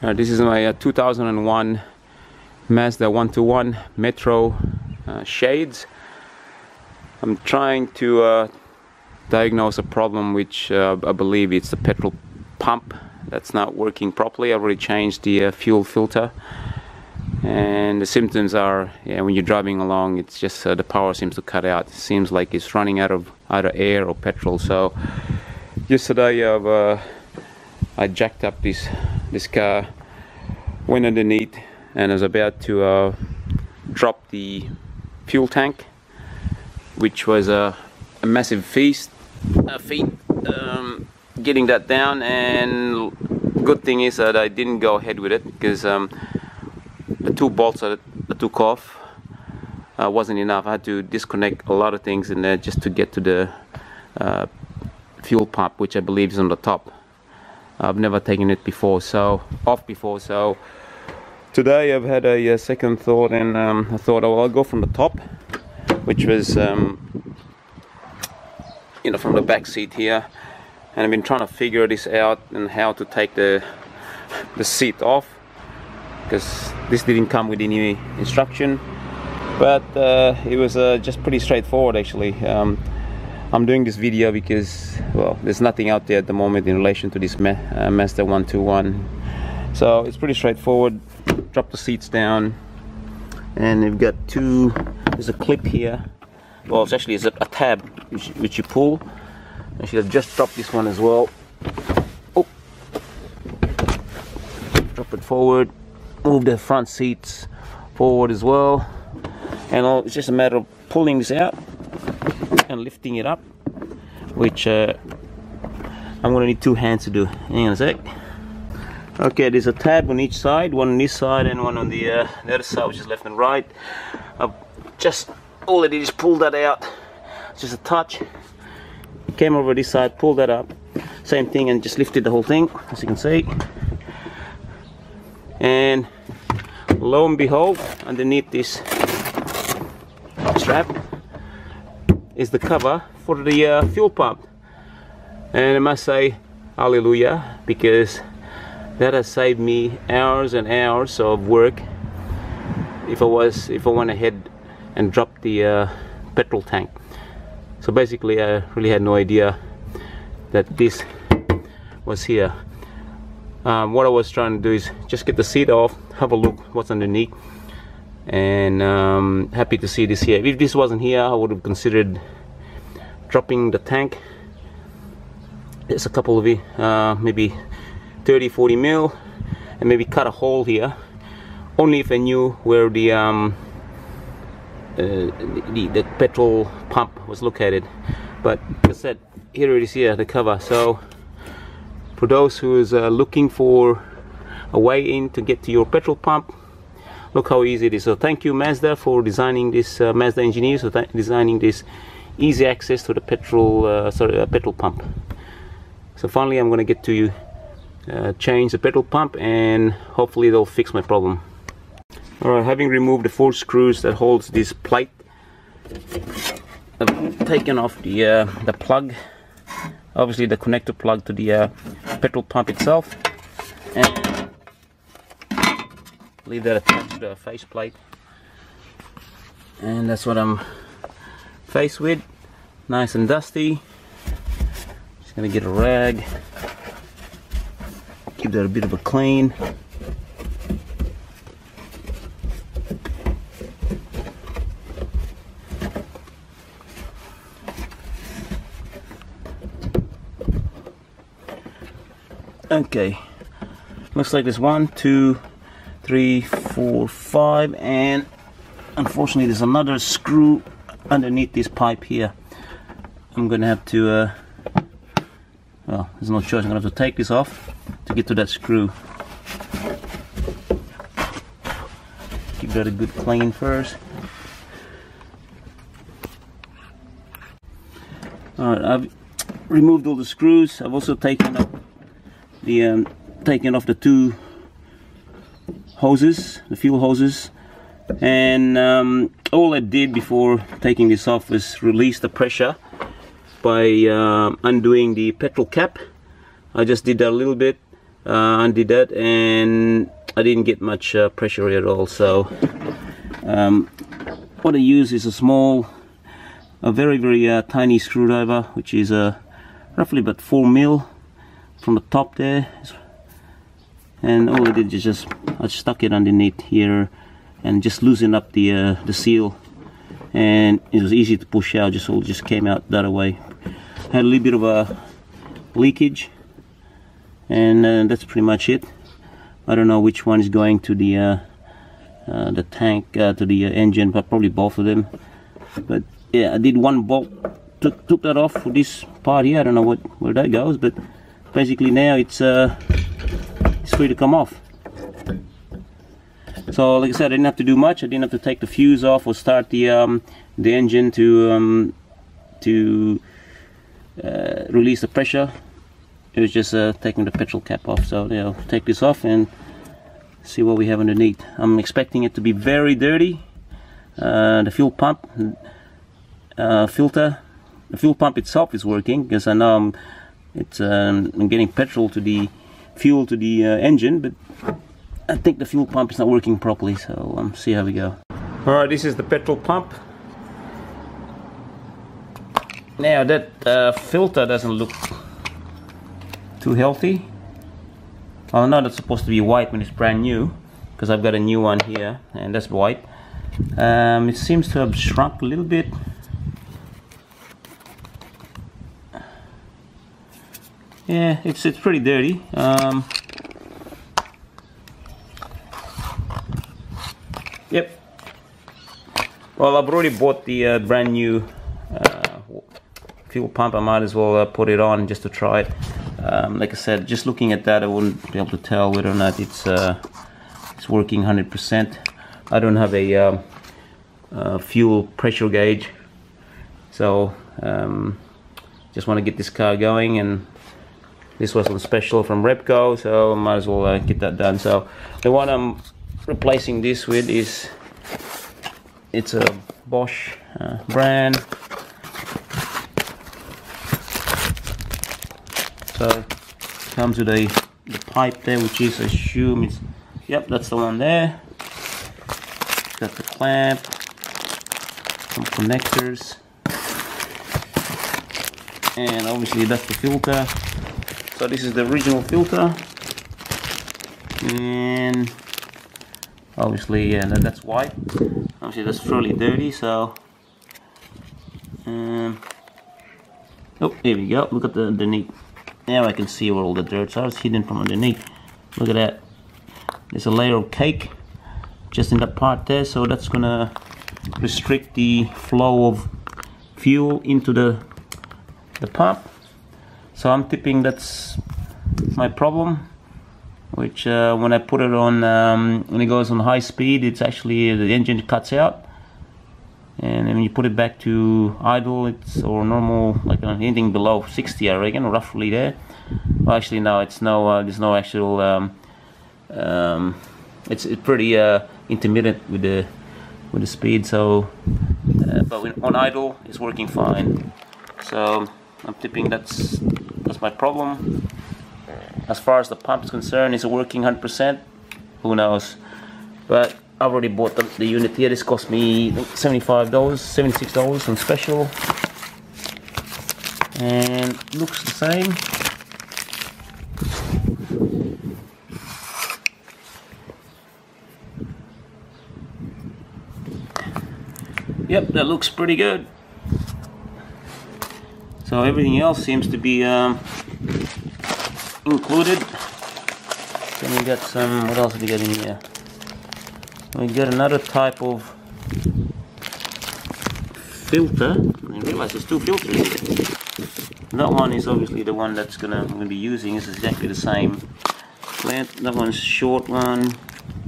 This is my 2001 Mazda 121 Metro shades. I'm trying to diagnose a problem which I believe it's the petrol pump that's not working properly. I've already changed the fuel filter, and the symptoms are, when you're driving along, it's just the power seems to cut out. It seems like it's running out of either air or petrol. So yesterday I jacked up this car, went underneath, and I was about to drop the fuel tank, which was a massive feat getting that down. And good thing is that I didn't go ahead with it, because the two bolts that I took off wasn't enough. I had to disconnect a lot of things in there just to get to the fuel pump, which I believe is on the top. I've never taken it off before, so today I've had a second thought, and I thought, oh, I'll go from the top, which was from the back seat here. And I've been trying to figure this out and how to take the seat off, because this didn't come with any instruction. But it was just pretty straightforward, actually. I'm doing this video because, well, there's nothing out there at the moment in relation to this Mazda 121. So it's pretty straightforward. Drop the seats down, and you've got there's a clip here. Well, it's actually a tab which you pull. I should have just dropped this one as well. Oh. Drop it forward. Move the front seats forward as well. And it's just a matter of pulling this out and lifting it up, which I'm going to need two hands to do. Hang on a sec. Okay, there's a tab on each side, one on this side and one on the other side, which is left and right. All I did is pull that out, just a touch. Came over this side, pulled that up, same thing, and just lifted the whole thing, as you can see. And lo and behold, underneath this strap is the cover for the fuel pump. And I must say hallelujah, because that has saved me hours and hours of work if I went ahead and dropped the petrol tank. So basically I really had no idea that this was here. What I was trying to do is just get the seat off, have a look what's underneath, and happy to see this here. If this wasn't here, I would have considered dropping the tank. There's a couple of maybe 30-40 mil, and maybe cut a hole here, only if I knew where the petrol pump was located. But like I said, here it is here, the cover. So for those who is looking for a way in to get to your petrol pump, look how easy it is. So thank you, Mazda, for designing this, Mazda engineers for designing this easy access to the petrol pump. So finally I'm going to get to change the petrol pump, and hopefully they'll fix my problem. Alright, having removed the 4 screws that holds this plate, I've taken off the plug, obviously the connector plug to the petrol pump itself, and leave that attached to the face plate. And that's what I'm faced with, nice and dusty. Just gonna get a rag, give that a bit of a clean. Okay, looks like there's 1, 2, 3, 4, 5, and unfortunately there's another screw underneath this pipe here. I'm gonna have to well, there's no choice, I'm gonna have to take this off to get to that screw. Give that a good clean first. Alright, I've removed all the screws. I've also taken up taken off the 2 hoses, the fuel hoses, and all I did before taking this off was release the pressure by undoing the petrol cap. I just did that a little bit, undid that, and I didn't get much pressure at all. So what I use is a very tiny screwdriver, which is roughly about 4 mil from the top there, and all I did is just I stuck it underneath here and just loosen up the seal, and it was easy to push out. Just came out that way. Had a little bit of a leakage, and that's pretty much it. I don't know which one is going to the tank, to the engine, but probably both of them. But yeah, I did one bolt, took that off for this part here. I don't know where that goes, but basically now it's free to come off. So like I said, I didn't have to do much. I didn't have to take the fuse off or start the engine to release the pressure. It was just taking the petrol cap off. So you know, take this off and see what we have underneath. I'm expecting it to be very dirty. The fuel pump filter, the fuel pump itself is working, because I know I'm getting petrol to the fuel to the engine, but I think the fuel pump is not working properly. So see how we go. Alright, this is the petrol pump. Now that filter doesn't look too healthy. Oh no, that's supposed to be white when it's brand new, because I've got a new one here and that's white. It seems to have shrunk a little bit. Yeah, it's pretty dirty. Yep. Well, I've already bought the brand new fuel pump. I might as well put it on just to try it. Like I said, just looking at that, I wouldn't be able to tell whether or not it's working 100%. I don't have a fuel pressure gauge, so just want to get this car going, and this was on special from Repco, so I might as well get that done. So the one I'm replacing this with it's a Bosch brand. So comes with the pipe there, which is, I assume it's, yep, that's the one there. Got the clamp, some connectors, and obviously that's the filter. So this is the original filter, and obviously that's white. Obviously that's fairly dirty, so oh, there we go. Look at the underneath. Now I can see where all the dirts are. It's hidden from underneath. Look at that. There's a layer of cake just in that part there, so that's gonna restrict the flow of fuel into the pump. So I'm tipping that's my problem, which when I put it on, when it goes on high speed, it's actually, the engine cuts out, and when you put it back to idle, it's, or normal, like anything below 60, I reckon, roughly there. Well, actually no, it's no, there's no actual, it's pretty intermittent with the speed. So but when on idle, it's working fine. So I'm tipping that's my problem. As far as the pump is concerned, is it working 100%? Who knows? But I've already bought the unit here. This cost me $75, $76 on special, and looks the same. Yep, that looks pretty good. So everything else seems to be included. Then we got some, what else did we get in here? We got another type of filter. I didn't realize there's two filters here. That one is obviously the one that's I'm gonna be using. It's exactly the same length. That one's short one.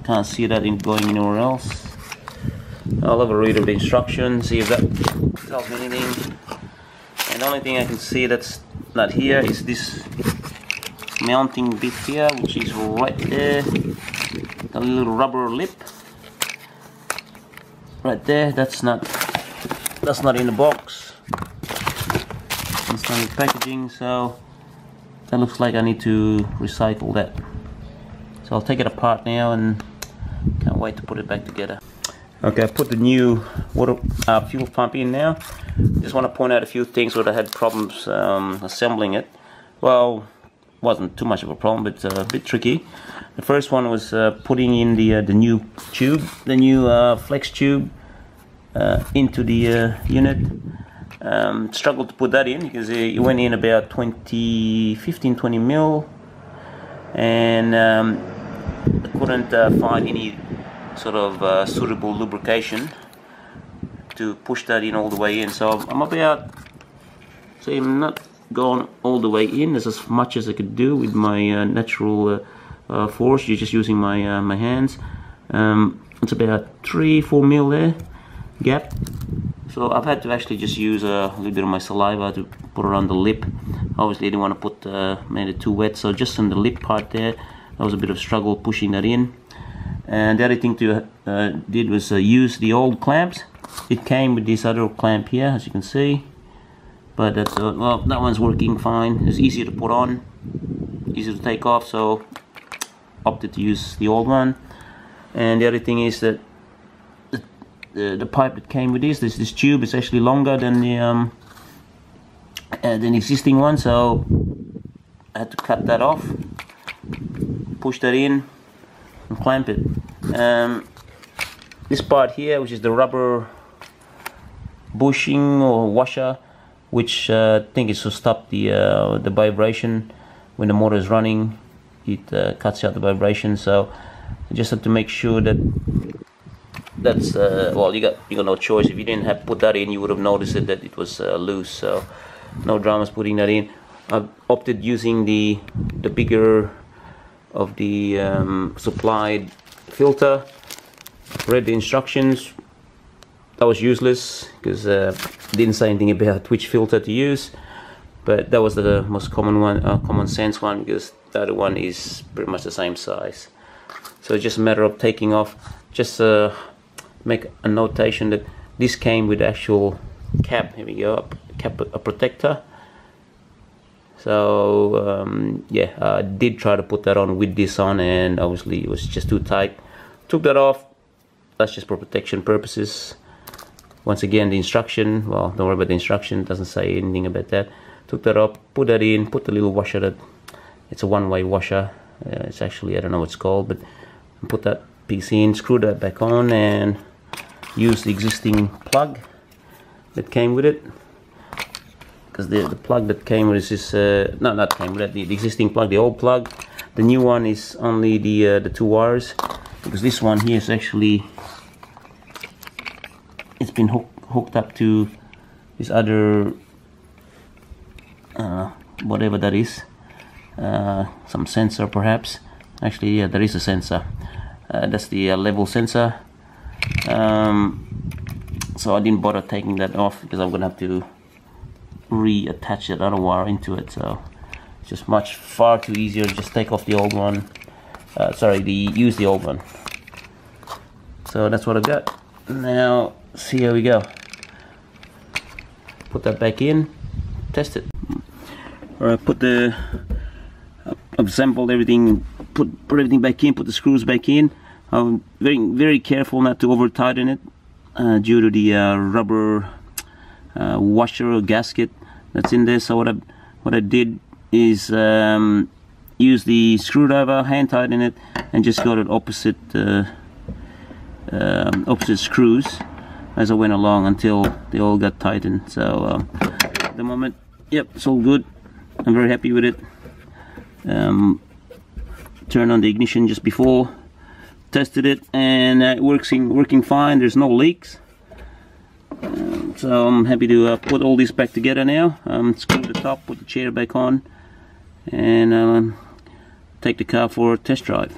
Can't see that going anywhere else. I'll have a read of the instructions, see if that tells me anything. And the only thing I can see that's not here is this mounting bit here, which is right there. A little rubber lip right there. That's not in the box. It's not in the packaging. So that looks like I need to recycle that. So I'll take it apart now and can't wait to put it back together. Okay, I put the new water fuel pump in now. Just want to point out a few things where I had problems assembling it. Well, wasn't too much of a problem, but a bit tricky. The first one was putting in the new tube, the new flex tube into the unit. Struggled to put that in because it went in about 15-20 mil, and I couldn't find any sort of suitable lubrication to push that in all the way in. So I'm about, say, I'm not going all the way in. That's as much as I could do with my natural force. You're just using my my hands. It's about 3-4 mil there gap. So I've had to actually just use a little bit of my saliva to put around the lip. Obviously I didn't want to put made it too wet, so just on the lip part there, that was a bit of struggle pushing that in. And the other thing to did was use the old clamps. It came with this other clamp here, as you can see, but that's well, that one's working fine. It's easier to put on, easier to take off, so opted to use the old one. And the other thing is that the pipe that came with this tube is actually longer than the existing one, so I had to cut that off, push that in and clamp it. This part here, which is the rubber bushing or washer, which I think is to stop the vibration when the motor is running. It cuts out the vibration, so I just have to make sure that that's well, you got no choice. If you didn't have put that in, you would have noticed that it was loose. So no dramas putting that in. I've opted using the bigger of the supplied filter. Read the instructions. That was useless because didn't say anything about which filter to use, but that was the most common one, common sense one, because the other one is pretty much the same size. So it's just a matter of taking off. Just make a notation that this came with actual cap. Here we go, a protector. So yeah, I did try to put that on with this on, and obviously it was just too tight. Took that off. That's just for protection purposes. Once again, the instruction, well, don't worry about the instruction, it doesn't say anything about that. Took that off, put that in, put the little washer, that it's a one-way washer. It's actually, I don't know what it's called, but put that piece in, screw that back on, and use the existing plug that came with it. Because the plug that came with this, no, not came with it, the existing plug, the old plug. The new one is only the 2 wires, because this one here is actually, it's been hooked up to this other, whatever that is, some sensor perhaps. Actually, yeah, there is a sensor. That's the level sensor. So I didn't bother taking that off because I'm gonna have to reattach that other wire into it. So it's just far too easier to just take off the old one. Use the old one. So that's what I've got. Now see how we go. Put that back in, test it. Alright, I've assembled everything, put everything back in, put the screws back in. I'm very careful not to over tighten it due to the rubber washer or gasket that's in there. So what I did is use the screwdriver, hand tighten it, and just got it opposite screws as I went along until they all got tightened. So at the moment, yep, it's all good. I'm very happy with it. Turned on the ignition just before, tested it, and working fine. There's no leaks. So I'm happy to put all this back together now. Screw the top, put the chair back on, and take the car for a test drive.